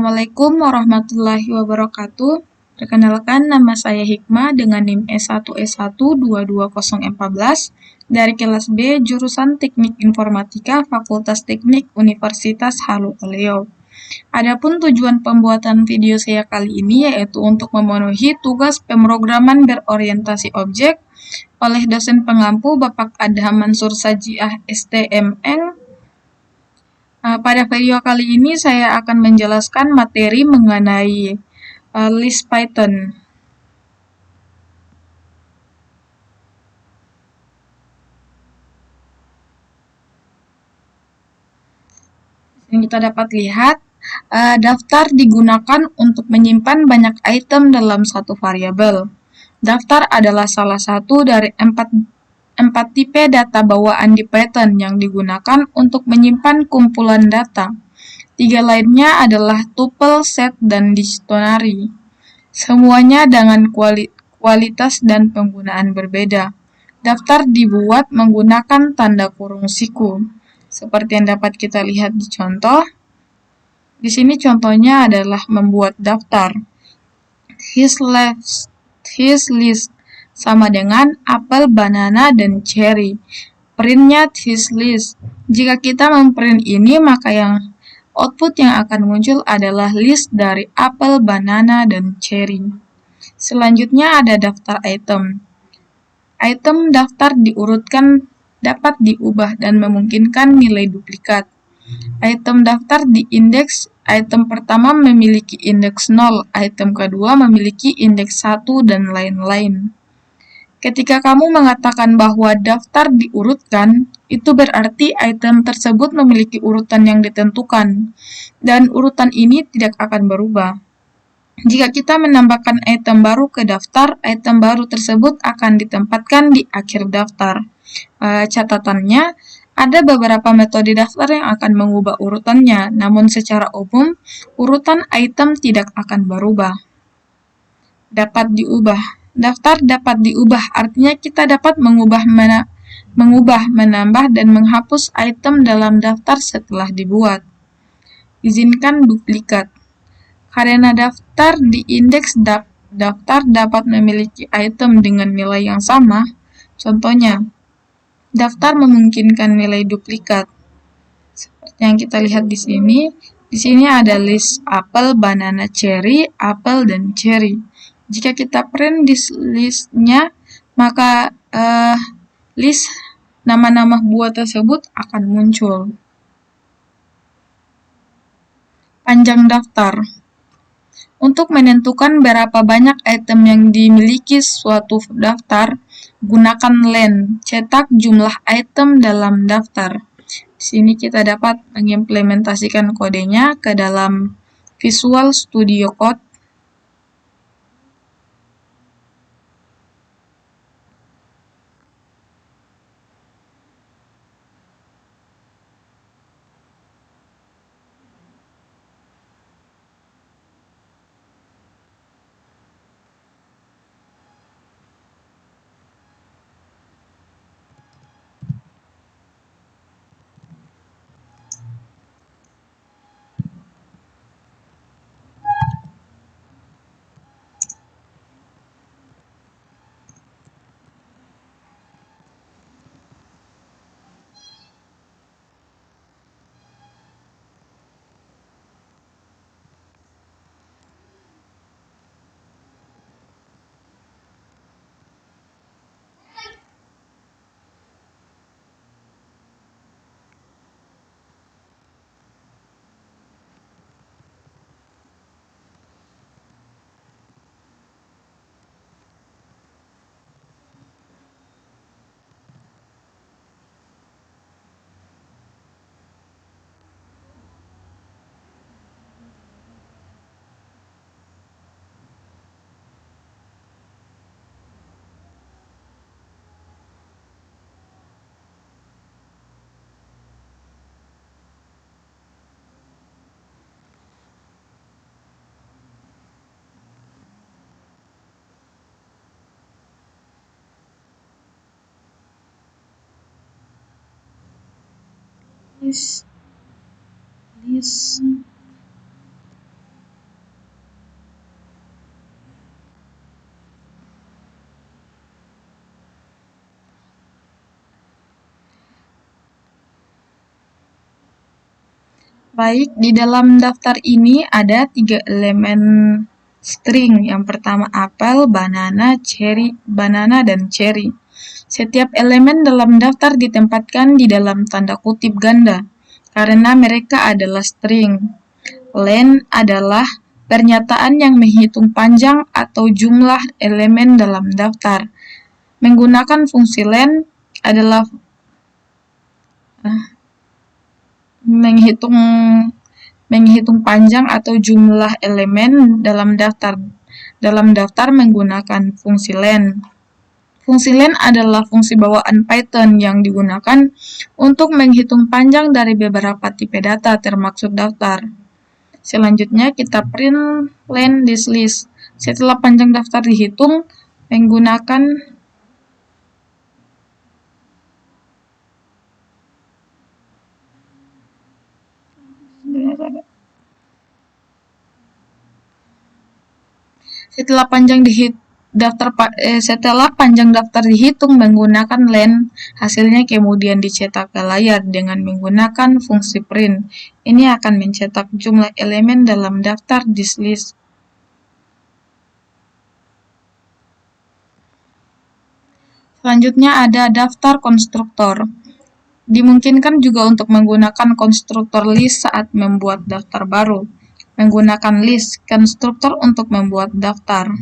Assalamualaikum warahmatullahi wabarakatuh. Perkenalkan, nama saya Hikmah dengan NIM S1S1 22014 dari kelas B jurusan Teknik Informatika Fakultas Teknik Universitas Halus-Oleo. Adapun tujuan pembuatan video saya kali ini yaitu untuk memenuhi tugas pemrograman berorientasi objek oleh dosen pengampu Bapak Adham Mansur Sajiah STMN. Pada video kali ini saya akan menjelaskan materi mengenai list Python. Yang kita dapat lihat, daftar digunakan untuk menyimpan banyak item dalam satu variabel. Daftar adalah salah satu dari empat tipe data bawaan di Python yang digunakan untuk menyimpan kumpulan data. Tiga lainnya adalah tuple, set, dan dictionary. Semuanya dengan kualitas dan penggunaan berbeda. Daftar dibuat menggunakan tanda kurung siku. Seperti yang dapat kita lihat di contoh. Di sini contohnya adalah membuat daftar. His list sama dengan apel, banana, dan cherry. Printnya his list. Jika kita memprint ini, maka output yang akan muncul adalah list dari apel, banana, dan cherry. Selanjutnya ada daftar item. Item daftar diurutkan dapat diubah dan memungkinkan nilai duplikat. Item daftar diindeks, item pertama memiliki indeks 0, item kedua memiliki indeks 1, dan lain-lain. Ketika kamu mengatakan bahwa daftar diurutkan, itu berarti item tersebut memiliki urutan yang ditentukan, dan urutan ini tidak akan berubah. Jika kita menambahkan item baru ke daftar, item baru tersebut akan ditempatkan di akhir daftar. Catatannya, ada beberapa metode daftar yang akan mengubah urutannya, namun secara umum, urutan item tidak akan berubah. Dapat diubah. Daftar dapat diubah, artinya kita dapat mengubah, menambah, dan menghapus item dalam daftar setelah dibuat. Izinkan duplikat. Karena daftar di indeks daftar dapat memiliki item dengan nilai yang sama, contohnya, daftar memungkinkan nilai duplikat. Seperti yang kita lihat di sini. Di sini ada list apel, banana, cherry, apel, dan cherry. Jika kita print di listnya, maka list nama-nama buah tersebut akan muncul. Panjang daftar. Untuk menentukan berapa banyak item yang dimiliki suatu daftar, gunakan len, cetak jumlah item dalam daftar. Di sini kita dapat mengimplementasikan kodenya ke dalam Visual Studio Code. List Baik, di dalam daftar ini ada 3 elemen string. Yang pertama apel, banana, dan cherry. Setiap elemen dalam daftar ditempatkan di dalam tanda kutip ganda, karena mereka adalah string. Len adalah pernyataan yang menghitung panjang atau jumlah elemen dalam daftar. Menggunakan fungsi len adalah menghitung panjang atau jumlah elemen dalam daftar menggunakan fungsi len. Fungsi len adalah fungsi bawaan Python yang digunakan untuk menghitung panjang dari beberapa tipe data termasuk daftar. Selanjutnya kita print len list. Setelah panjang daftar dihitung menggunakan Setelah panjang daftar dihitung menggunakan len, hasilnya kemudian dicetak ke layar dengan menggunakan fungsi print. Ini akan mencetak jumlah elemen dalam daftar list. Selanjutnya ada daftar konstruktor. Dimungkinkan juga untuk menggunakan konstruktor list saat membuat daftar baru. Menggunakan list konstruktor untuk membuat daftar.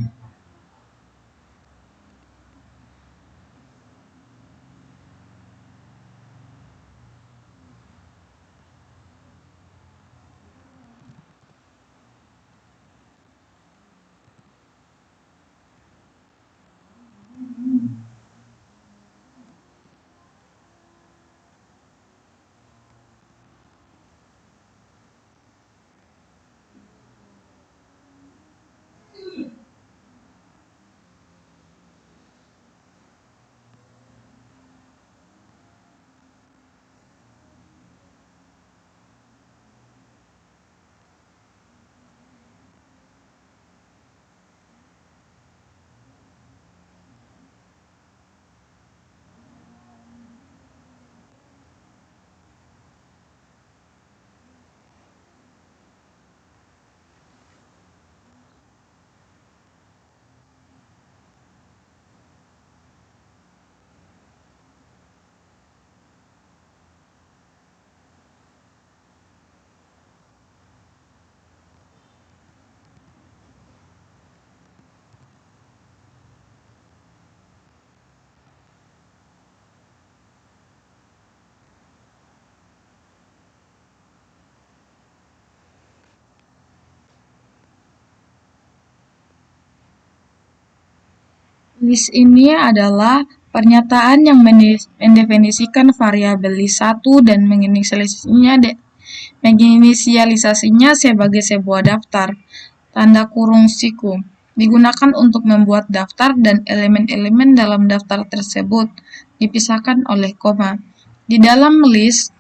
List ini adalah pernyataan yang mendefinisikan variabel list 1 dan menginisialisasinya sebagai sebuah daftar. Tanda kurung siku digunakan untuk membuat daftar dan elemen-elemen dalam daftar tersebut dipisahkan oleh koma. Di dalam list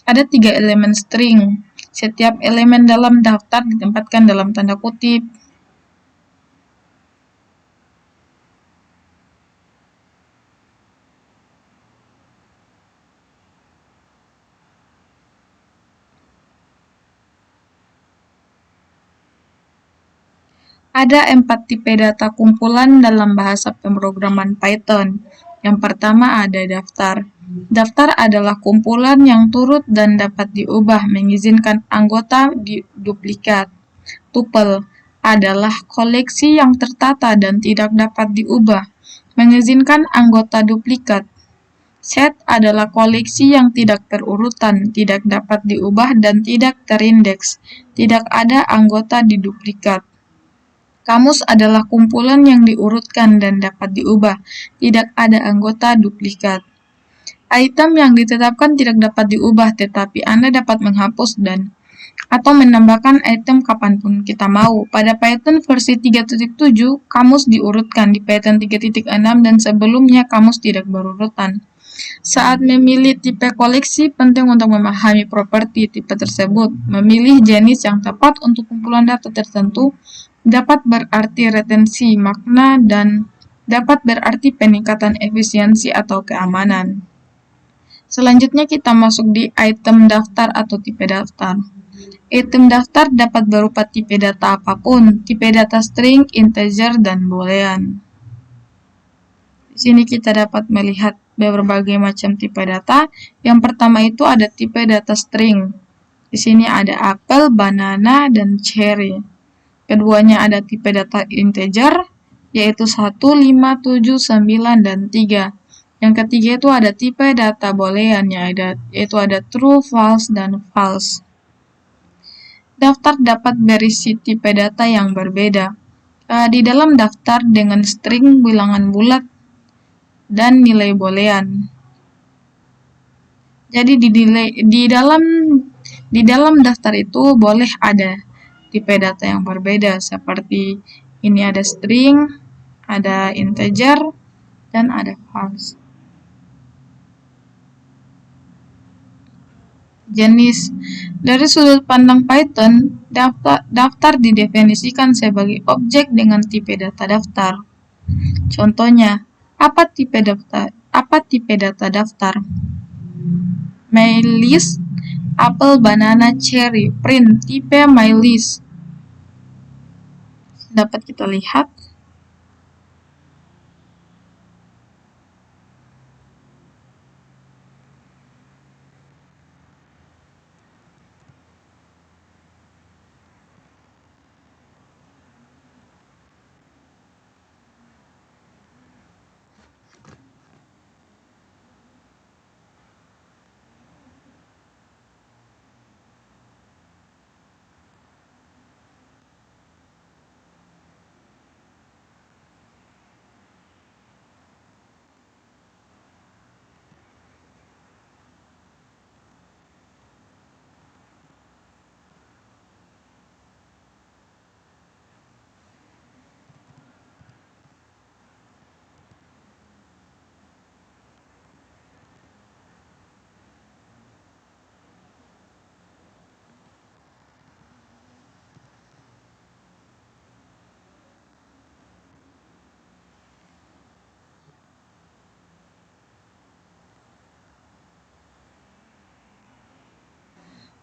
ada 3 elemen string. Setiap elemen dalam daftar ditempatkan dalam tanda kutip. Ada 4 tipe data kumpulan dalam bahasa pemrograman Python. Yang pertama ada daftar. Daftar adalah kumpulan yang turut dan dapat diubah mengizinkan anggota duplikat. Tuple adalah koleksi yang tertata dan tidak dapat diubah, mengizinkan anggota duplikat. Set adalah koleksi yang tidak berurutan, tidak dapat diubah dan tidak terindeks. Tidak ada anggota diduplikat. Kamus adalah kumpulan yang diurutkan dan dapat diubah, tidak ada anggota duplikat. Item yang ditetapkan tidak dapat diubah, tetapi Anda dapat menghapus atau menambahkan item kapanpun kita mau. Pada Python versi 3.7, kamus diurutkan. Di Python 3.6 dan sebelumnya, kamus tidak berurutan. Saat memilih tipe koleksi, penting untuk memahami properti tipe tersebut. Memilih jenis yang tepat untuk kumpulan data tertentu dapat berarti retensi makna dan dapat berarti peningkatan efisiensi atau keamanan. Selanjutnya kita masuk di item daftar atau tipe daftar. Item daftar dapat berupa tipe data apapun, tipe data string, integer, dan boolean. Di sini kita dapat melihat berbagai macam tipe data. Yang pertama itu ada tipe data string. Di sini ada apel, banana, dan cherry. Keduanya ada tipe data integer, yaitu 1, 5, 7, 9, dan 3. Yang ketiga itu ada tipe data boolean, yaitu ada true, false, dan false. Daftar dapat berisi tipe data yang berbeda. Di dalam daftar dengan string bilangan bulat dan nilai boolean. Jadi di dalam daftar itu boleh ada tipe data yang berbeda, seperti ini ada string, ada integer, dan ada false. Jenis. Dari sudut pandang Python, daftar didefinisikan sebagai objek dengan tipe data daftar. Contohnya, apa tipe data daftar? MyList, apple, banana, cherry, print, tipe MyList. Dapat kita lihat.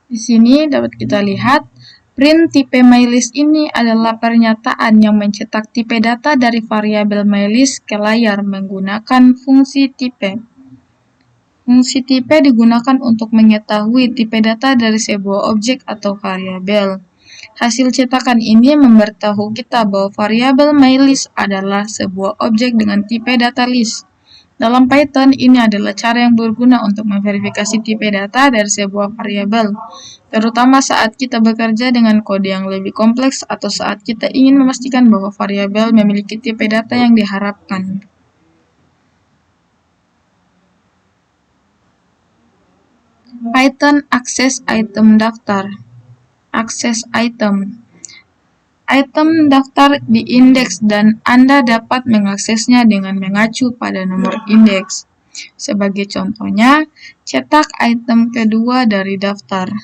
Di sini dapat kita lihat, print tipe MyList ini adalah pernyataan yang mencetak tipe data dari variabel MyList ke layar menggunakan fungsi tipe. Fungsi tipe digunakan untuk mengetahui tipe data dari sebuah objek atau variabel. Hasil cetakan ini memberitahu kita bahwa variabel MyList adalah sebuah objek dengan tipe data list. Dalam Python, ini adalah cara yang berguna untuk memverifikasi tipe data dari sebuah variabel, terutama saat kita bekerja dengan kode yang lebih kompleks atau saat kita ingin memastikan bahwa variabel memiliki tipe data yang diharapkan. Python akses item daftar. Akses item. Item daftar diindeks dan Anda dapat mengaksesnya dengan mengacu pada nomor indeks. Sebagai contohnya, cetak item kedua dari daftar.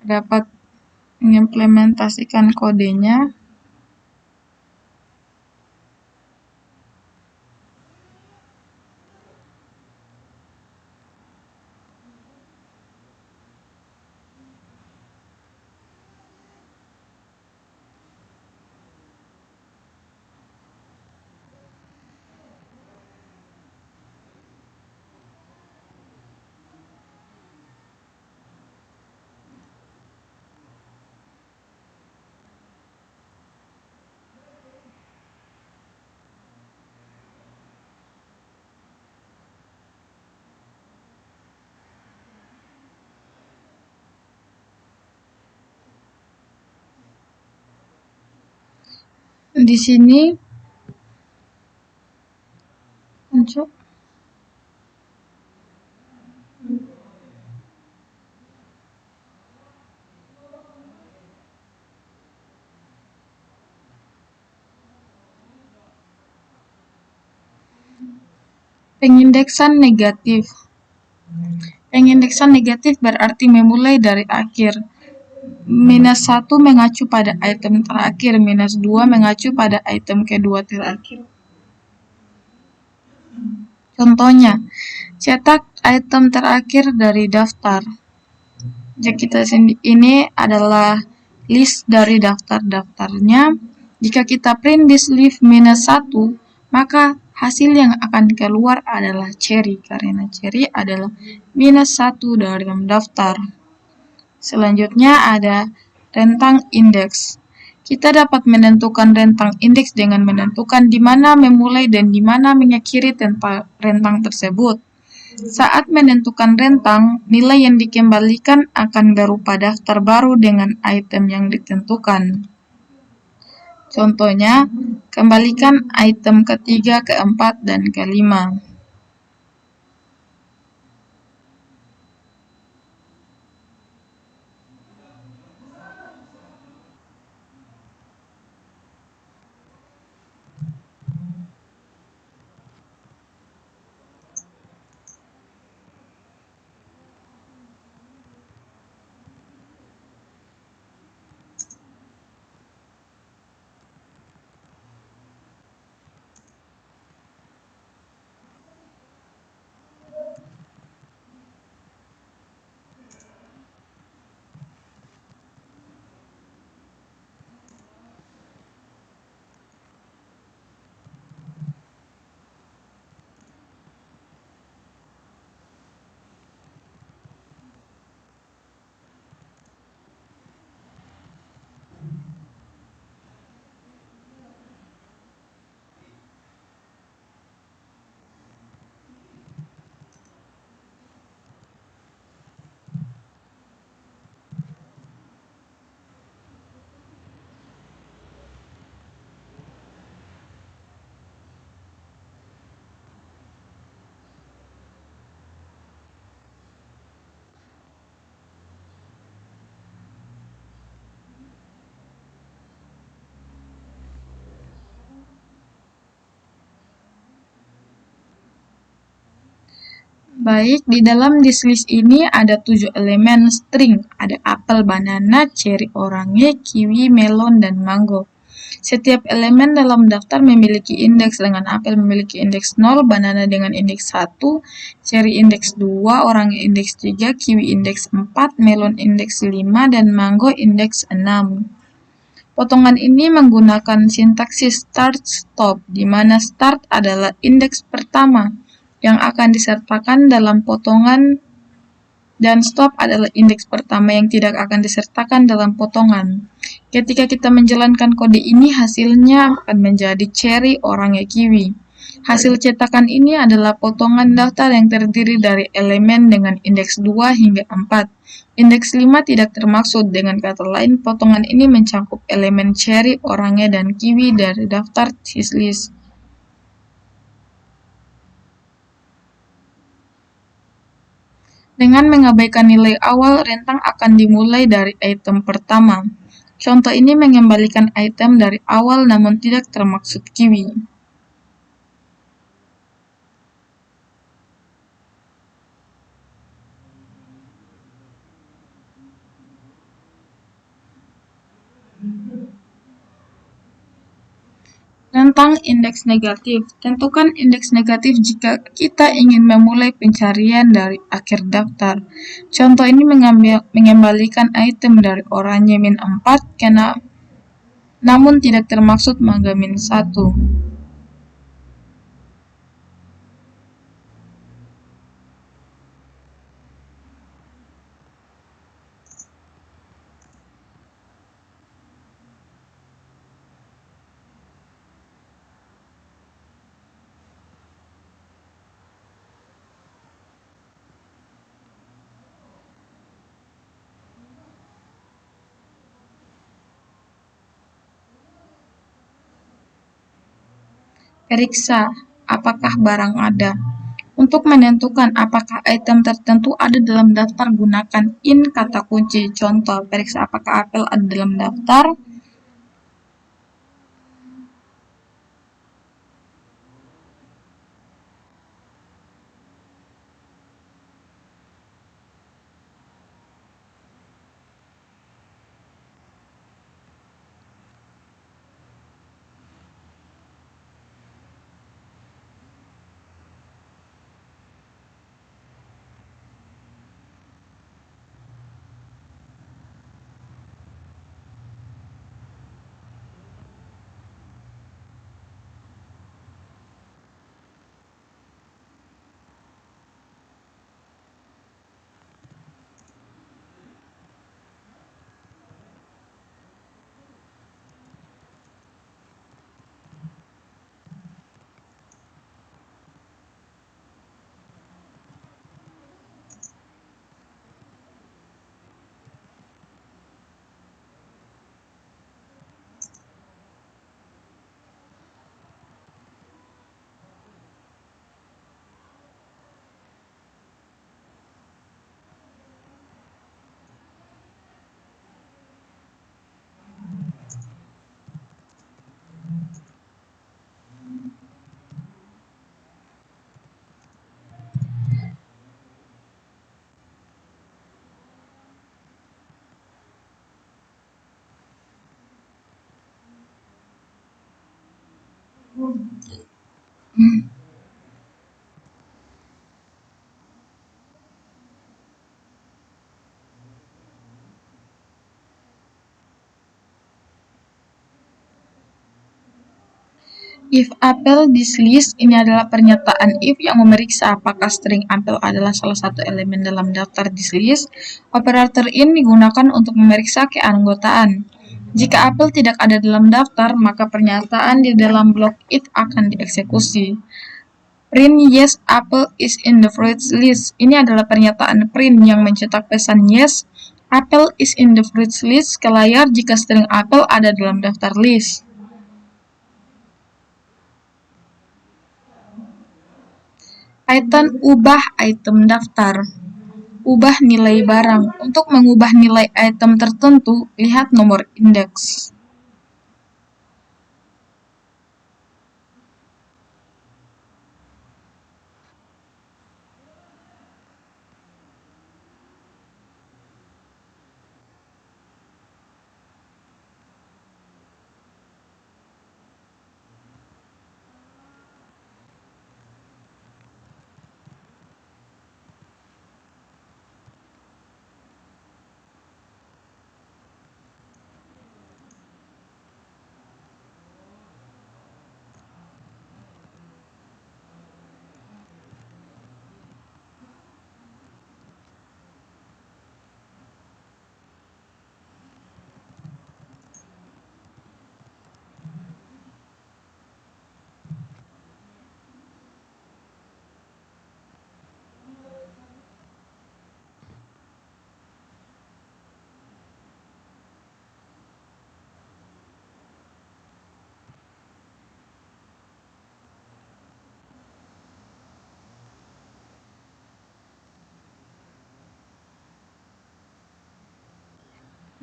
Dapat mengimplementasikan kodenya. Di sini untuk pengindeksan negatif. Pengindeksan negatif berarti memulai dari akhir. -1 mengacu pada item terakhir, -2 mengacu pada item kedua terakhir. Contohnya, cetak item terakhir dari daftar. Jika kita ini adalah list dari daftar-daftarnya. Jika kita print this list -1, maka hasil yang akan keluar adalah cherry, karena cherry adalah -1 dalam daftar. Selanjutnya ada rentang indeks. Kita dapat menentukan rentang indeks dengan menentukan di mana memulai dan di mana mengakhiri rentang tersebut. Saat menentukan rentang, nilai yang dikembalikan akan berupa daftar baru dengan item yang ditentukan. Contohnya, kembalikan item ketiga, keempat, dan kelima. Baik, di dalam list ini ada 7 elemen string. Ada apel, banana, cherry, oranye, kiwi, melon, dan mango. Setiap elemen dalam daftar memiliki indeks, dengan apel memiliki indeks 0, banana dengan indeks 1, cherry indeks 2, oranye indeks 3, kiwi indeks 4, melon indeks 5, dan mango indeks 6. Potongan ini menggunakan sintaksis start-stop, di mana start adalah indeks pertama yang akan disertakan dalam potongan dan stop adalah indeks pertama yang tidak akan disertakan dalam potongan. Ketika kita menjalankan kode ini, hasilnya akan menjadi cherry, oranye, kiwi. Hasil cetakan ini adalah potongan daftar yang terdiri dari elemen dengan indeks 2 hingga 4. Indeks 5 tidak termaksud, dengan kata lain potongan ini mencakup elemen cherry, oranye, dan kiwi dari daftar list. Dengan mengabaikan nilai awal, rentang akan dimulai dari item pertama. Contoh ini mengembalikan item dari awal namun tidak termaksud kiwi. Rentang indeks negatif. Tentukan indeks negatif jika kita ingin memulai pencarian dari akhir daftar. Contoh ini mengembalikan item dari oranye -4 namun tidak termaksud mangga -1. Periksa apakah barang ada. Untuk menentukan apakah item tertentu ada dalam daftar, gunakan in kata kunci. Contoh, periksa apakah apel ada dalam daftar. If apple this list, ini adalah pernyataan if yang memeriksa apakah string apple adalah salah satu elemen dalam daftar this list. Operator in digunakan untuk memeriksa keanggotaan. Jika apple tidak ada dalam daftar, maka pernyataan di dalam blok if akan dieksekusi. Print yes, apple is in the fruits list. Ini adalah pernyataan print yang mencetak pesan yes, apple is in the fruits list ke layar jika string apple ada dalam daftar list. Item ubah item daftar. Ubah nilai barang. Untuk mengubah nilai item tertentu, lihat nomor indeks.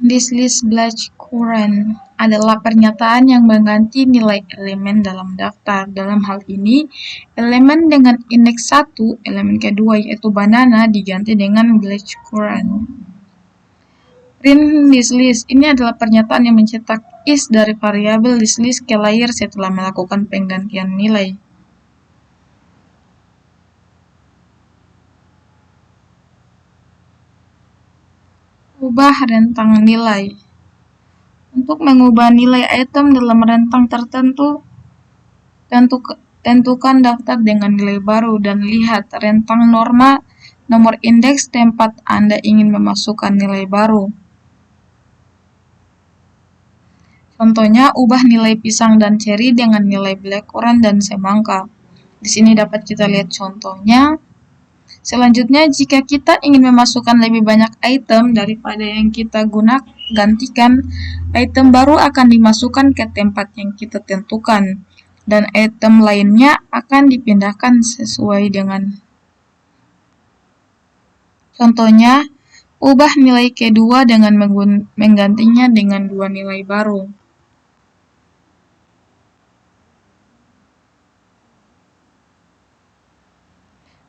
This list black current adalah pernyataan yang mengganti nilai elemen dalam daftar. Dalam hal ini, elemen dengan indeks 1, elemen kedua yaitu banana diganti dengan black currant. Print this list, ini adalah pernyataan yang mencetak is dari variabel this list ke layar setelah melakukan penggantian nilai. Ubah rentang nilai. Untuk mengubah nilai item dalam rentang tertentu, tentukan daftar dengan nilai baru dan lihat rentang norma nomor indeks tempat Anda ingin memasukkan nilai baru. Contohnya, ubah nilai pisang dan ceri dengan nilai blackcurrant dan semangka. Di sini dapat kita lihat contohnya. Selanjutnya, jika kita ingin memasukkan lebih banyak item daripada yang kita gantikan, item baru akan dimasukkan ke tempat yang kita tentukan, dan item lainnya akan dipindahkan sesuai dengan. Contohnya, ubah nilai kedua dengan menggantinya dengan dua nilai baru.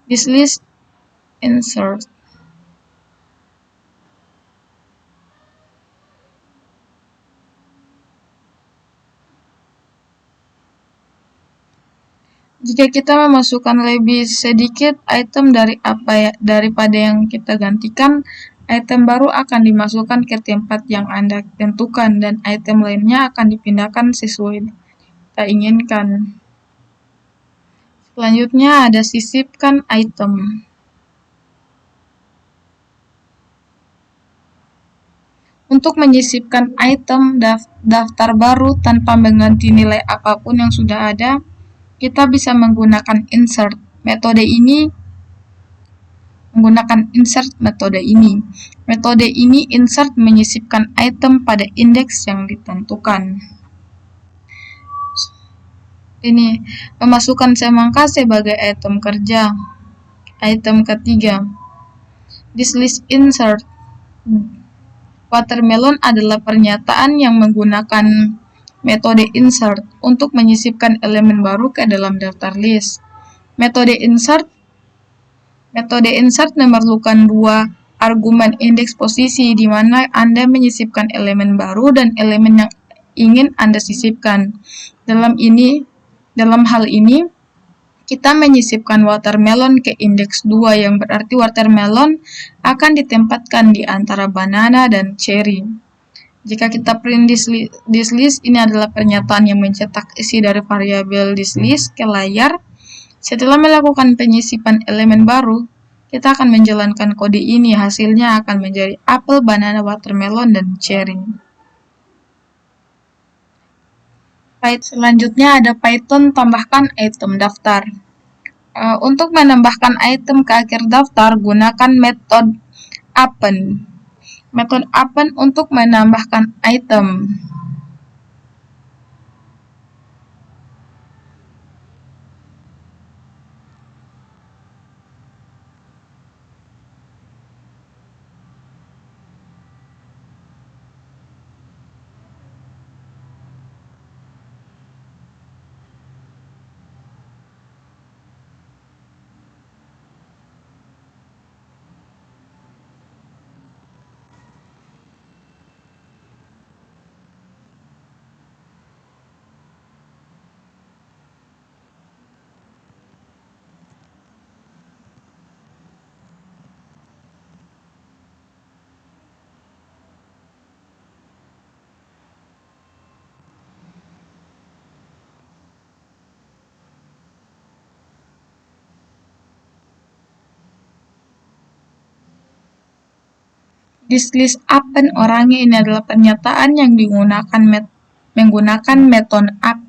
This list insert. Jika kita memasukkan lebih sedikit item daripada yang kita gantikan, item baru akan dimasukkan ke tempat yang Anda tentukan dan item lainnya akan dipindahkan sesuai kita inginkan. Selanjutnya ada sisipkan item. Untuk menyisipkan item daftar baru tanpa mengganti nilai apapun yang sudah ada, kita bisa menggunakan insert. Metode ini insert menyisipkan item pada indeks yang ditentukan. Ini memasukkan semangka sebagai item kerja. Item ketiga, this list insert. Watermelon adalah pernyataan yang menggunakan metode insert untuk menyisipkan elemen baru ke dalam daftar list. Metode insert memerlukan dua argumen indeks posisi di mana Anda menyisipkan elemen baru dan elemen yang ingin Anda sisipkan. Dalam ini, Dalam hal ini, kita menyisipkan watermelon ke indeks 2 yang berarti watermelon akan ditempatkan di antara banana dan cherry. Jika kita print this list, ini adalah pernyataan yang mencetak isi dari variabel this list ke layar. Setelah melakukan penyisipan elemen baru, kita akan menjalankan kode ini. Hasilnya akan menjadi apel, banana, watermelon, dan cherry. Selanjutnya ada Python tambahkan item daftar. Untuk menambahkan item ke akhir daftar, gunakan metode append. Metode append untuk menambahkan item. This list append orangnya ini adalah pernyataan yang menggunakan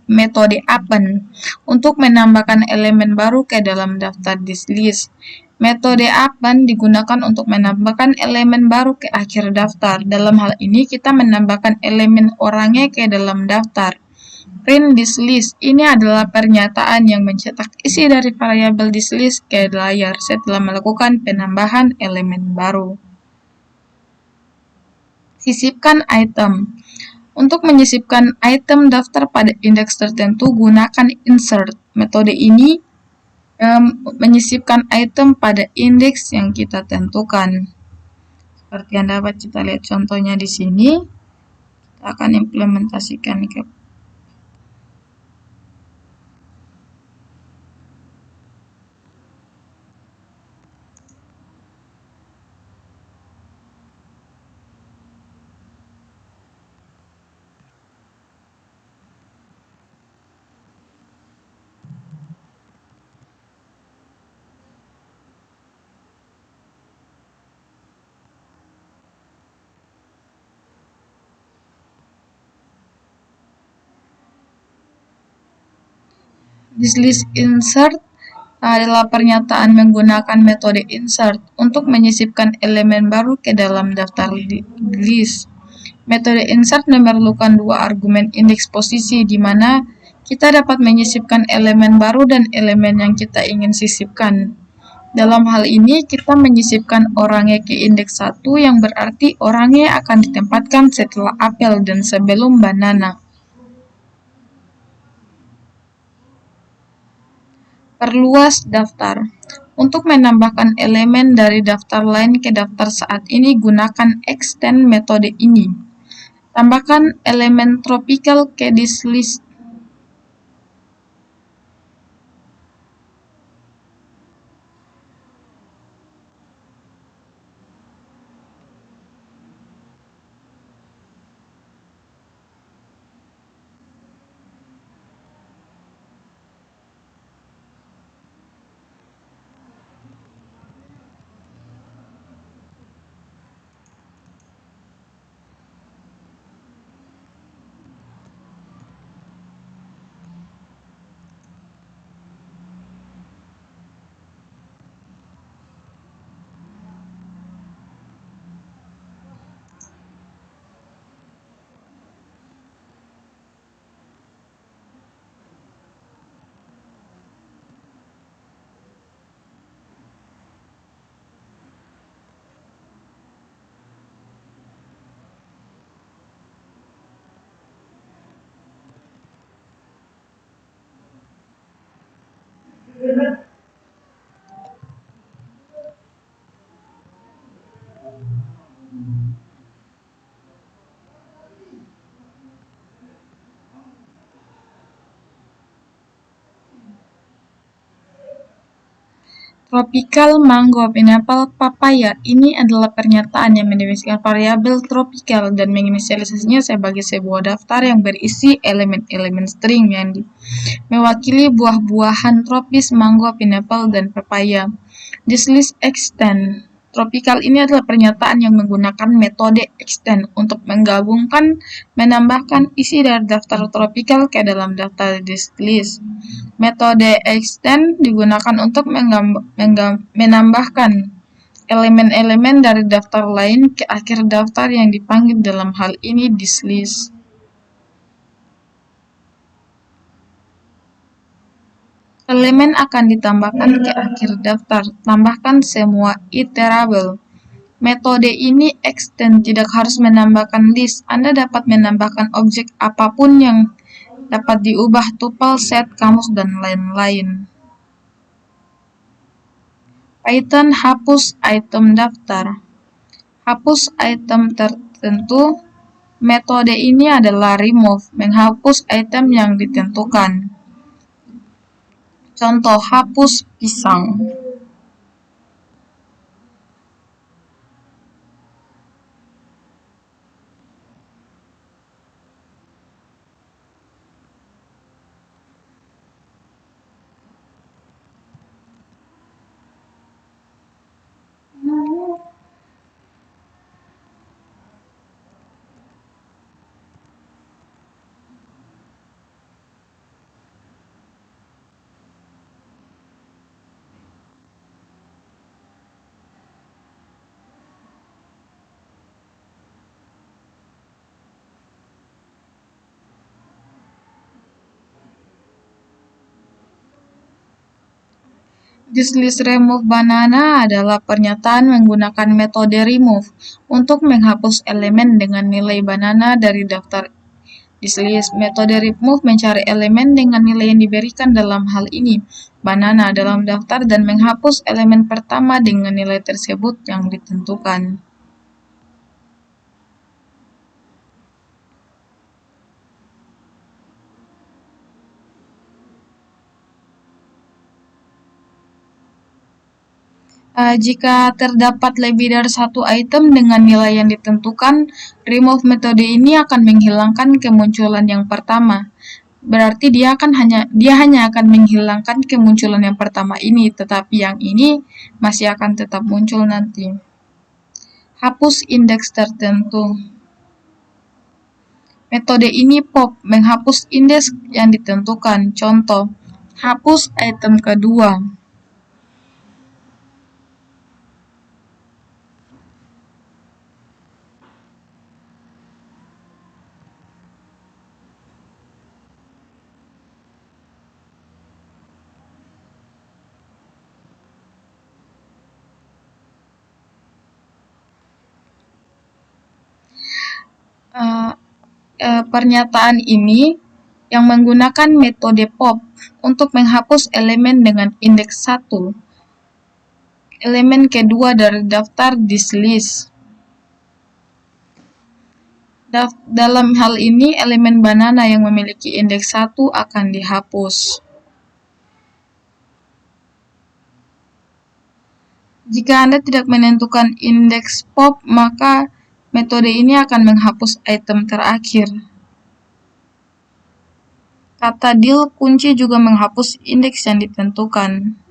metode append untuk menambahkan elemen baru ke dalam daftar this list. Metode append digunakan untuk menambahkan elemen baru ke akhir daftar. Dalam hal ini kita menambahkan elemen orangnya ke dalam daftar. Print this list ini adalah pernyataan yang mencetak isi dari variabel this list ke layar setelah melakukan penambahan elemen baru. Sisipkan item. Untuk menyisipkan item daftar pada indeks tertentu, gunakan insert. Metode ini menyisipkan item pada indeks yang kita tentukan. Seperti yang dapat kita lihat contohnya di sini, kita akan implementasikan ke this list insert adalah pernyataan menggunakan metode insert untuk menyisipkan elemen baru ke dalam daftar list. Metode insert memerlukan dua argumen indeks posisi di mana kita dapat menyisipkan elemen baru dan elemen yang kita ingin sisipkan. Dalam hal ini, kita menyisipkan orangnya ke indeks 1 yang berarti orangnya akan ditempatkan setelah apel dan sebelum banana. Perluas daftar. Untuk menambahkan elemen dari daftar lain ke daftar saat ini, gunakan extend metode ini. Tambahkan elemen tropical ke this list. Tropical, mango, pineapple, papaya. Ini adalah pernyataan yang mendefinisikan variabel tropikal dan menginisialisasinya sebagai sebuah daftar yang berisi elemen-elemen string yang mewakili buah-buahan tropis, mango, pineapple, dan papaya. This list extend. Tropical ini adalah pernyataan yang menggunakan metode extend untuk menggabungkan, menambahkan isi dari daftar tropikal ke dalam daftar this list. Metode extend digunakan untuk menambahkan elemen-elemen dari daftar lain ke akhir daftar yang dipanggil dalam hal ini this list. Elemen akan ditambahkan ke akhir daftar. Tambahkan semua iterable. Metode ini extend tidak harus menambahkan list. Anda dapat menambahkan objek apapun yang dapat diubah tuple, set, kamus, dan lain-lain. Python hapus item daftar. Hapus item tertentu. Metode ini adalah remove, menghapus item yang ditentukan. Contoh, hapus pisang. This list remove banana adalah pernyataan menggunakan metode remove untuk menghapus elemen dengan nilai banana dari daftar this list. Metode remove mencari elemen dengan nilai yang diberikan dalam hal ini banana dalam daftar dan menghapus elemen pertama dengan nilai tersebut yang ditentukan. Jika terdapat lebih dari satu item dengan nilai yang ditentukan, remove metode ini akan menghilangkan kemunculan yang pertama. Berarti dia hanya akan menghilangkan kemunculan yang pertama ini, tetapi yang ini masih akan tetap muncul nanti. Hapus indeks tertentu. Metode ini pop, menghapus indeks yang ditentukan. Contoh, hapus item kedua. Pernyataan ini yang menggunakan metode pop untuk menghapus elemen dengan indeks 1, elemen kedua dari daftar this list. Dalam hal ini, elemen banana yang memiliki indeks 1 akan dihapus. Jika Anda tidak menentukan indeks pop, maka metode ini akan menghapus item terakhir. Kata deal kunci juga menghapus indeks yang ditentukan.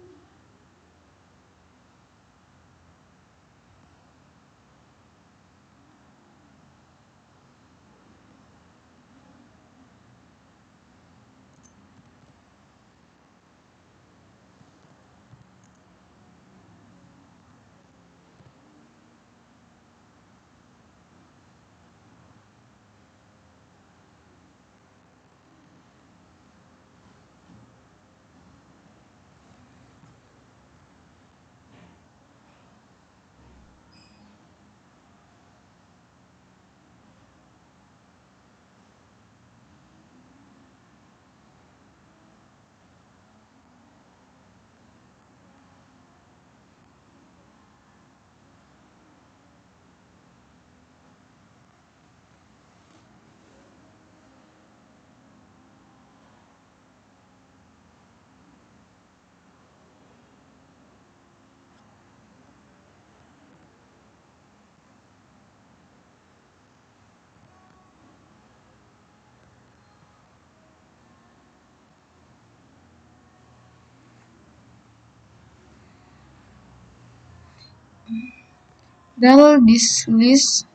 Del this list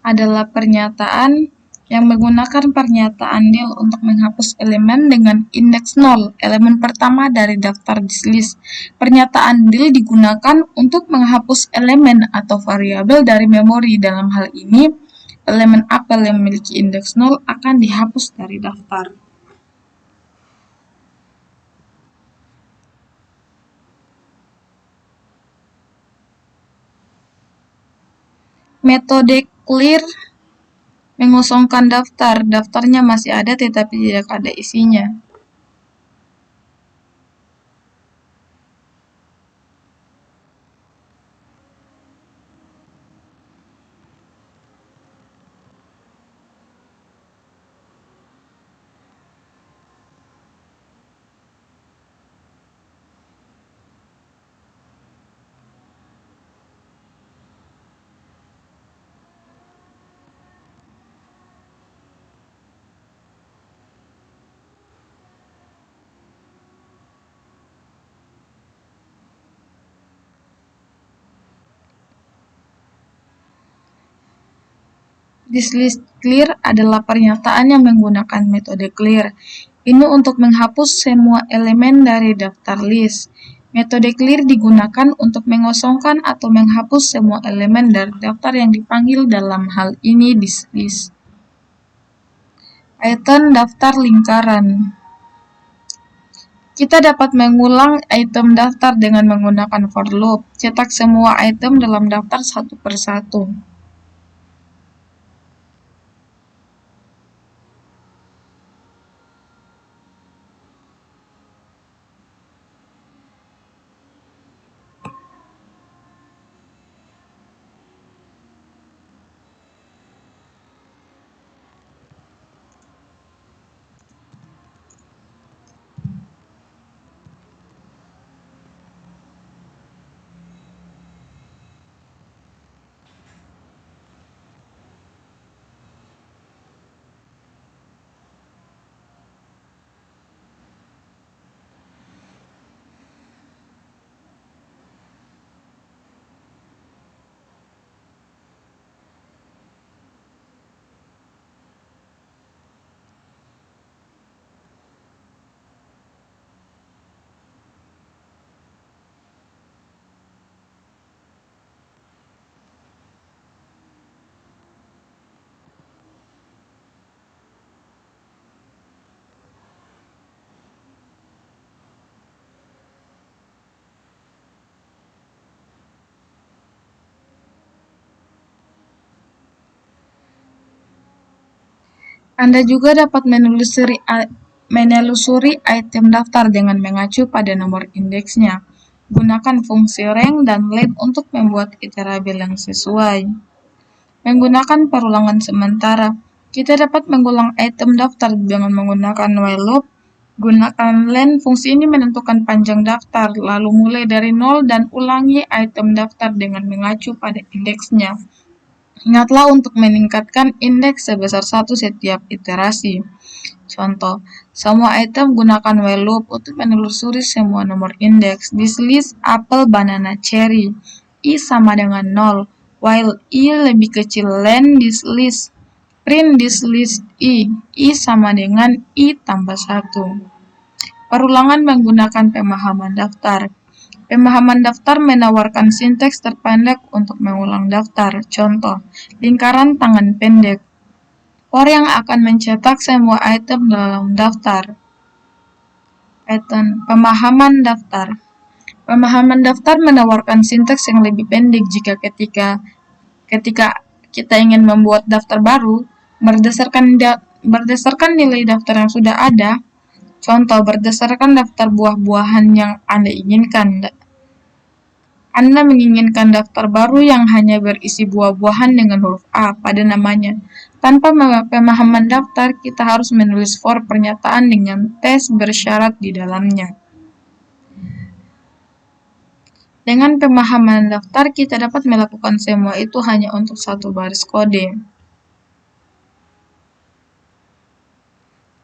adalah pernyataan yang menggunakan pernyataan del untuk menghapus elemen dengan indeks 0, elemen pertama dari daftar dislist. Pernyataan del digunakan untuk menghapus elemen atau variabel dari memori. Dalam hal ini, elemen apel yang memiliki indeks 0 akan dihapus dari daftar. Metode clear mengosongkan daftar. Daftarnya masih ada tetapi tidak ada isinya. This list clear adalah pernyataan yang menggunakan metode clear. Ini untuk menghapus semua elemen dari daftar list. Metode clear digunakan untuk mengosongkan atau menghapus semua elemen dari daftar yang dipanggil, dalam hal ini this list. Item daftar lingkaran. Kita dapat mengulang item daftar dengan menggunakan for loop. Cetak semua item dalam daftar satu persatu. Anda juga dapat menelusuri item daftar dengan mengacu pada nomor indeksnya. Gunakan fungsi rank dan len untuk membuat iterabel yang sesuai. Menggunakan perulangan sementara, kita dapat mengulang item daftar dengan menggunakan while loop. Gunakan len, fungsi ini menentukan panjang daftar, lalu mulai dari 0 dan ulangi item daftar dengan mengacu pada indeksnya. Ingatlah untuk meningkatkan indeks sebesar 1 setiap iterasi. Contoh, semua item gunakan while loop untuk menelusuri semua nomor indeks. This list apel, banana, cherry. I sama dengan 0, while I lebih kecil than this list. Print this list I. I sama dengan I tambah 1. Perulangan menggunakan pemahaman daftar. Pemahaman daftar menawarkan sinteks terpendek untuk mengulang daftar. Contoh, lingkaran tangan pendek. For yang akan mencetak semua item dalam daftar. Item pemahaman daftar. Pemahaman daftar menawarkan sinteks yang lebih pendek jika ketika kita ingin membuat daftar baru berdasarkan nilai daftar yang sudah ada. Contoh, berdasarkan daftar buah-buahan yang Anda inginkan. Anda menginginkan daftar baru yang hanya berisi buah-buahan dengan huruf A pada namanya. Tanpa pemahaman daftar, kita harus menulis for pernyataan dengan tes bersyarat di dalamnya. Dengan pemahaman daftar, kita dapat melakukan semua itu hanya untuk satu baris kode.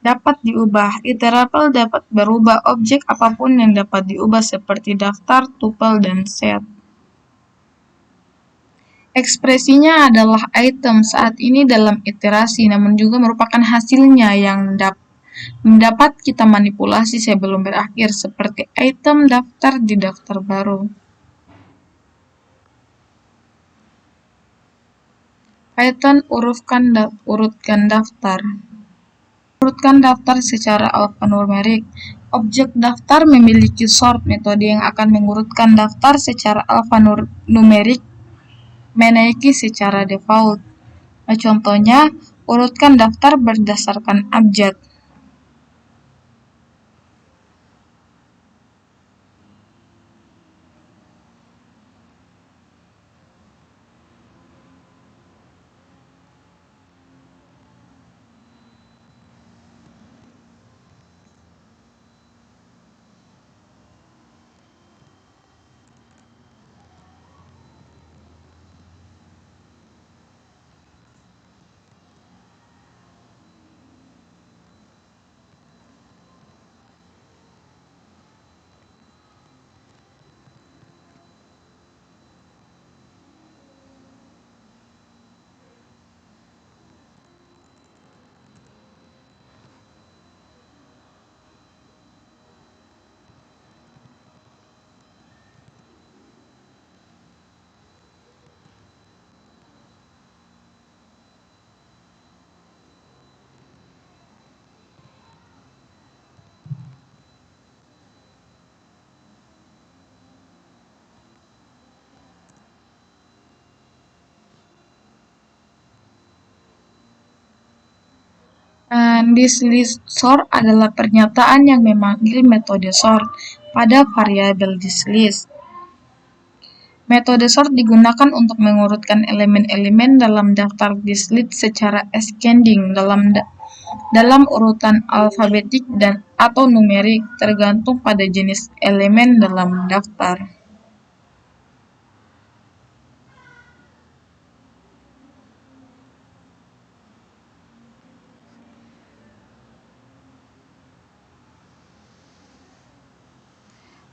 Dapat diubah. Iterabel dapat berubah objek apapun yang dapat diubah seperti daftar, tuple, dan set. Ekspresinya adalah item saat ini dalam iterasi, namun juga merupakan hasilnya yang dapat kita manipulasi sebelum berakhir, seperti item daftar di daftar baru. Python urutkan daftar. Urutkan daftar secara alfanumerik. Objek daftar memiliki sort, metode yang akan mengurutkan daftar secara alfanumerik menaiki secara default. Contohnya, urutkan daftar berdasarkan abjad. This list sort adalah pernyataan yang memanggil metode sort pada variabel this list. Metode sort digunakan untuk mengurutkan elemen-elemen dalam daftar this list secara ascending dalam urutan alfabetik dan atau numerik, tergantung pada jenis elemen dalam daftar.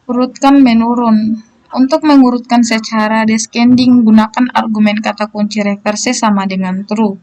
Urutkan menurun. Untuk mengurutkan secara descending, gunakan argumen kata kunci reverse sama dengan true.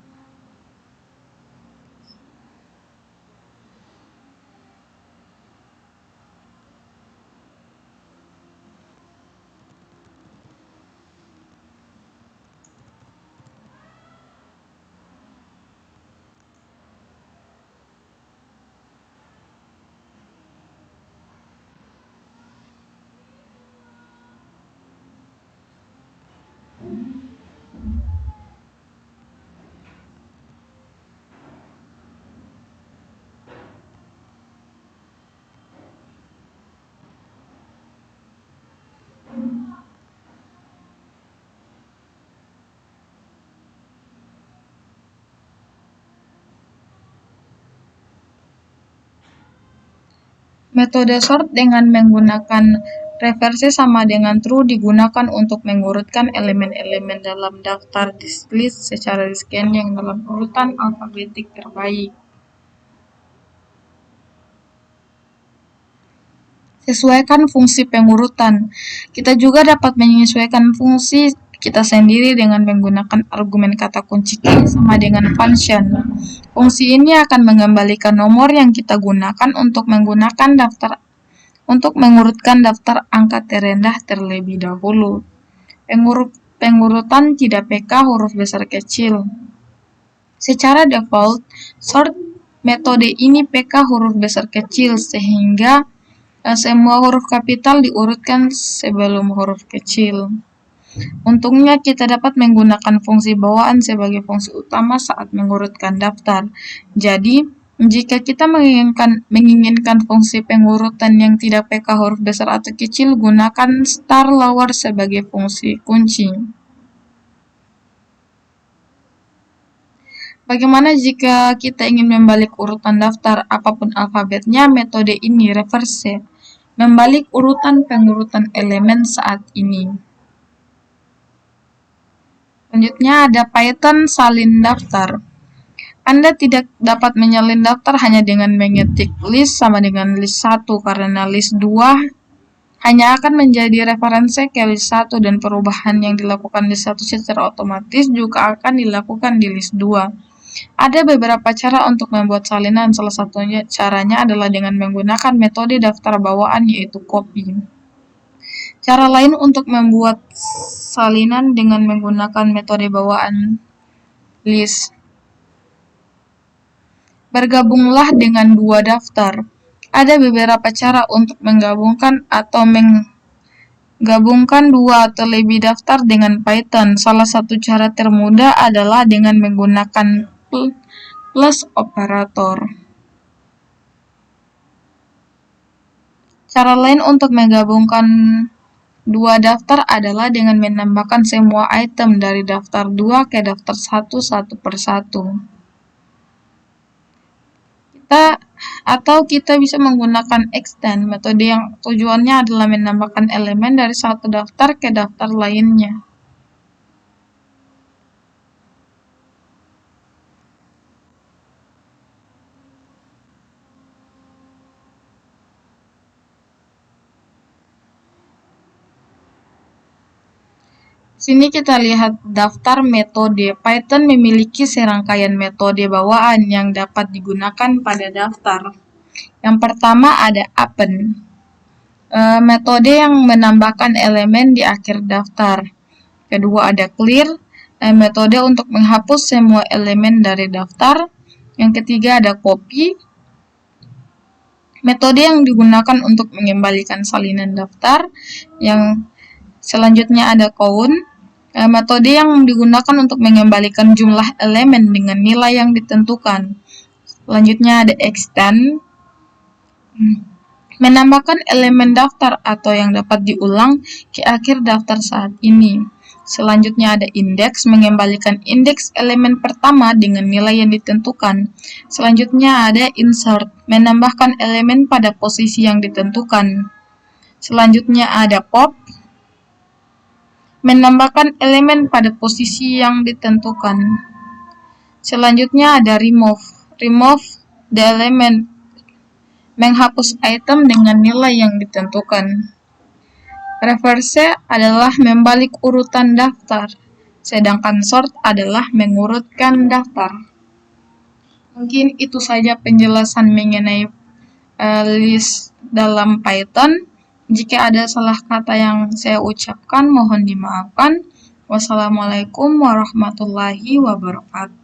Metode sort dengan menggunakan reverse sama dengan true digunakan untuk mengurutkan elemen-elemen dalam daftar this list secara descending dalam urutan alfabetik terbaik. Sesuaikan fungsi pengurutan. Kita juga dapat menyesuaikan fungsi kita sendiri dengan menggunakan argumen kata kunci key sama dengan function. Fungsi ini akan mengembalikan nomor yang kita gunakan untuk mengurutkan daftar angka terendah terlebih dahulu. Pengurutan tidak PK huruf besar kecil. Secara default, sort metode ini PK huruf besar kecil sehingga semua huruf kapital diurutkan sebelum huruf kecil. Untungnya kita dapat menggunakan fungsi bawaan sebagai fungsi utama saat mengurutkan daftar. Jadi, jika kita menginginkan fungsi pengurutan yang tidak PK huruf besar atau kecil, gunakan star lower sebagai fungsi kunci. Bagaimana jika kita ingin membalik urutan daftar apapun alfabetnya? Metode ini reverse, membalik urutan pengurutan elemen saat ini. Selanjutnya ada Python salin daftar. Anda tidak dapat menyalin daftar hanya dengan mengetik list sama dengan list 1 karena list 2 hanya akan menjadi referensi ke list 1 dan perubahan yang dilakukan di list 1 secara otomatis juga akan dilakukan di list 2. Ada beberapa cara untuk membuat salinan, salah satunya caranya adalah dengan menggunakan metode daftar bawaan yaitu copy. Cara lain untuk membuat salinan dengan menggunakan metode bawaan list. Bergabunglah dengan dua daftar. Ada beberapa cara untuk menggabungkan atau menggabungkan dua atau lebih daftar dengan Python. Salah satu cara termudah adalah dengan menggunakan plus operator. Cara lain untuk menggabungkan dua daftar adalah dengan menambahkan semua item dari daftar 2 ke daftar 1 satu per satu. Kita bisa menggunakan extend, metode yang tujuannya adalah menambahkan elemen dari satu daftar ke daftar lainnya. Sini kita lihat daftar metode. Python memiliki serangkaian metode bawaan yang dapat digunakan pada daftar. Yang pertama ada append, metode yang menambahkan elemen di akhir daftar. Kedua ada clear, metode untuk menghapus semua elemen dari daftar. Yang ketiga ada copy, metode yang digunakan untuk mengembalikan salinan daftar. Yang selanjutnya ada count, metode yang digunakan untuk mengembalikan jumlah elemen dengan nilai yang ditentukan. Selanjutnya ada extend, menambahkan elemen daftar atau yang dapat diulang ke akhir daftar saat ini. Selanjutnya ada index, mengembalikan indeks elemen pertama dengan nilai yang ditentukan. Selanjutnya ada insert, menambahkan elemen pada posisi yang ditentukan. Selanjutnya ada pop, menambahkan elemen pada posisi yang ditentukan. Selanjutnya ada remove the element, menghapus item dengan nilai yang ditentukan. Reverse adalah membalik urutan daftar, sedangkan sort adalah mengurutkan daftar. Mungkin itu saja penjelasan mengenai list dalam Python. Jika ada salah kata yang saya ucapkan, mohon dimaafkan. Wassalamualaikum warahmatullahi wabarakatuh.